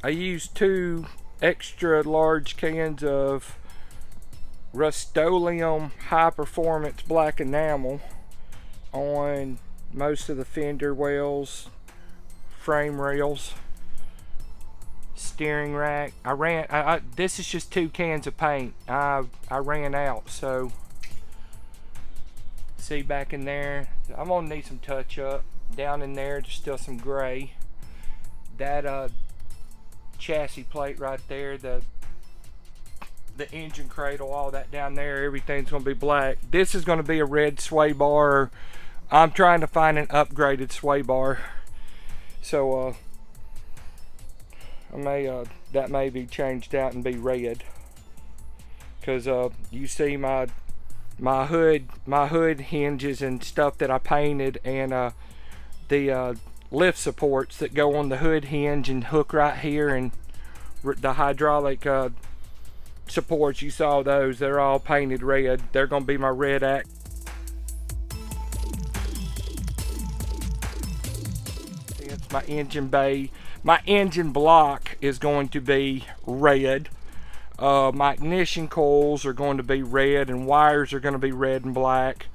I used 2 extra large cans of Rust-Oleum high performance black enamel on most of the fender wells, frame rails, steering rack. This is just 2 cans of paint. I ran out, so see back in there, I'm gonna need some touch up. Down in there, there's still some gray. That chassis plate right there, the engine cradle, all that down there, everything's gonna be black. This is gonna be a red sway bar. I'm trying to find an upgraded sway bar, so that may be changed out and be red, because you see my hood hinges and stuff that I painted, and the lift supports that go on the hood hinge and hook right here, and the hydraulic supports, you saw those, they're all painted red. They're gonna be my red act. It's my engine bay. My engine block is going to be red. My ignition coils are going to be red, and wires are going to be red and black.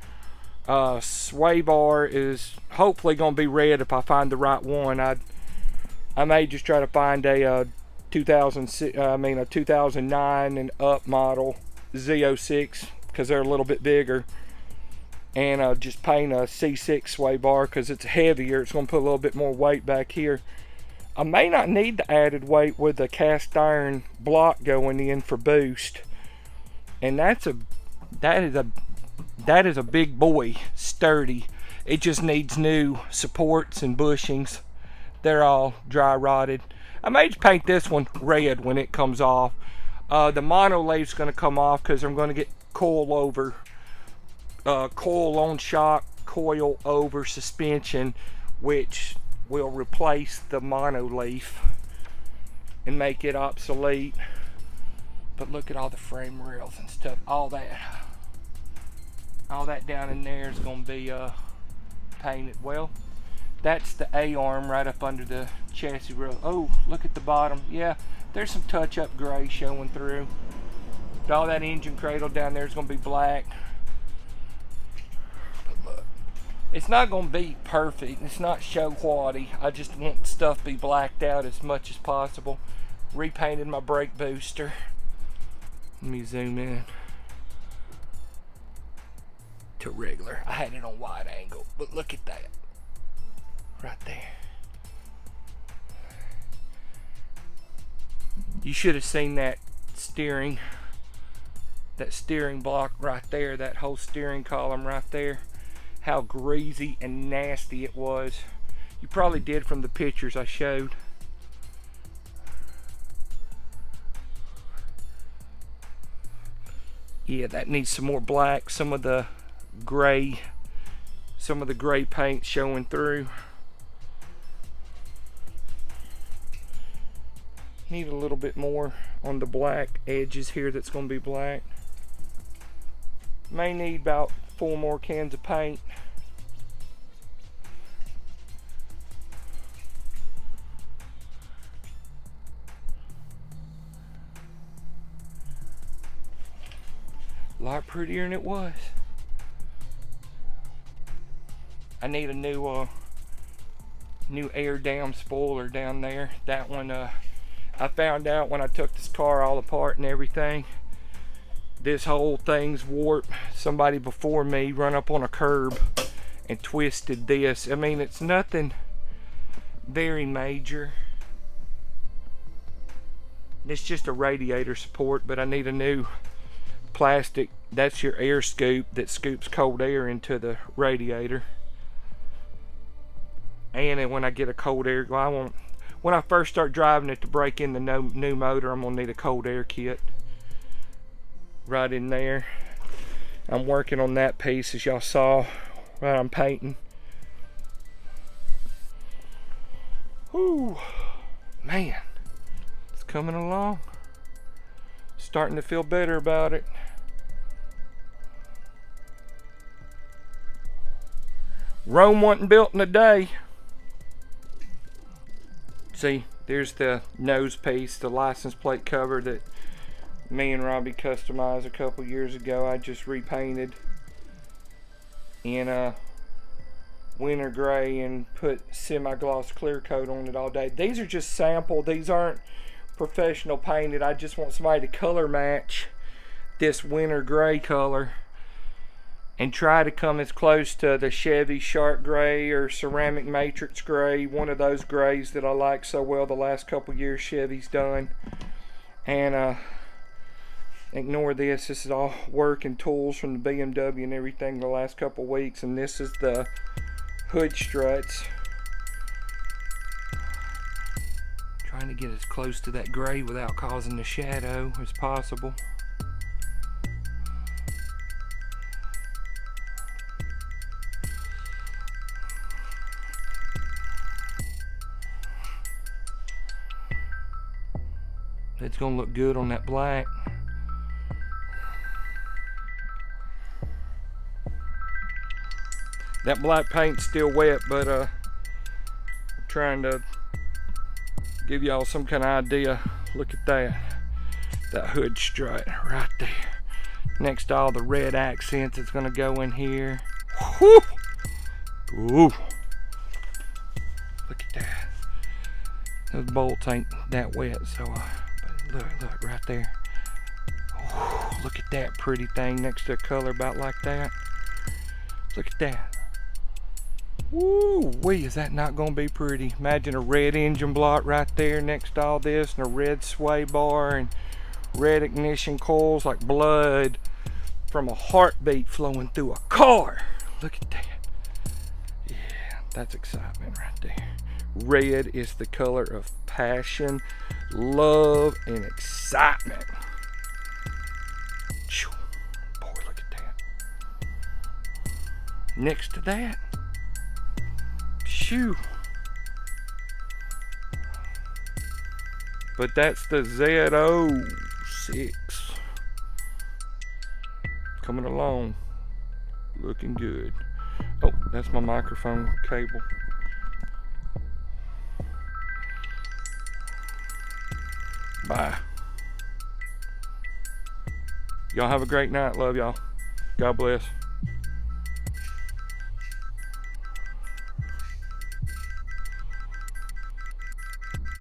Sway bar is hopefully going to be red if I find the right one. I may just try to find a 2009 and up model Z0HH6, because they're a little bit bigger, and just paint a C6 sway bar because it's heavier. It's going to put a little bit more weight back here. I may not need the added weight with the cast iron block going in for boost, and that is a big boy, sturdy. It just needs new supports and bushings. They're all dry rotted. I may just paint this one red when it comes off. The monoleaf's going to come off because I'm going to get coil on shock, coil over suspension, which will replace the monoleaf and make it obsolete. But look at all the frame rails and stuff. All that down in there is going to be painted. Well, that's the A-arm right up under the chassis rail. Oh, look at the bottom. Yeah, there's some touch-up gray showing through. But all that engine cradle down there is going to be black. But look, it's not going to be perfect. It's not show-whatty. I just want stuff to be blacked out as much as possible. Repainted my brake booster. Let me zoom in to regular. I had it on wide angle, but look at that right there. You should have seen that steering block right there, that whole steering column right there, how greasy and nasty it was. You probably did from the pictures I showed. Yeah, that needs some more black. Some of the gray paint showing through. Need a little bit more on the black edges here. That's going to be black. May need about 4 more cans of paint. A lot prettier than it was. I need a new air dam spoiler down there. That one I found out when I took this car all apart and everything. This whole thing's warped. Somebody before me run up on a curb and twisted this. I mean, it's nothing very major. It's just a radiator support, but I need a new plastic. That's your air scoop that scoops cold air into the radiator. And then when I get a cold air, when I first start driving it to break in the new motor, I'm gonna need a cold air kit right in there. I'm working on that piece, as y'all saw, right, I'm painting. Whew, man, it's coming along. Starting to feel better about it. Rome wasn't built in a day. See, There's the nose piece, the license plate cover that me and Robbie customized a couple years ago. I just repainted in a winter gray and put semi-gloss clear coat on it all day. These are just sample. These aren't professional painted. I just want somebody to color match this winter gray color and try to come as close to the Chevy Shark Gray or Ceramic Matrix Gray, one of those grays that I like so well the last couple years Chevy's done. And ignore this. This is all work and tools from the BMW and everything the last couple weeks. And this is the hood struts. Trying to get as close to that gray without causing the shadow as possible. It's gonna look good on that black. That black paint's still wet, but I'm trying to give y'all some kind of idea. Look at that hood strut right there. Next to all the red accents, it's gonna go in here. Whew. Ooh. Look at that. Those bolts ain't that wet, so but look right there. Ooh, look at that pretty thing next to a color about like that. Look at that. Woo wee, is that not gonna be pretty? Imagine a red engine block right there next to all this, and a red sway bar and red ignition coils like blood from a heartbeat flowing through a car. Look at that. Yeah, that's excitement right there. Red is the color of passion, love, and excitement. Boy, look at that. Next to that, shoo. But that's the Zed0HH6. Coming along. Looking good. Oh, that's my microphone cable. Bye. Y'all have a great night. Love y'all. God bless.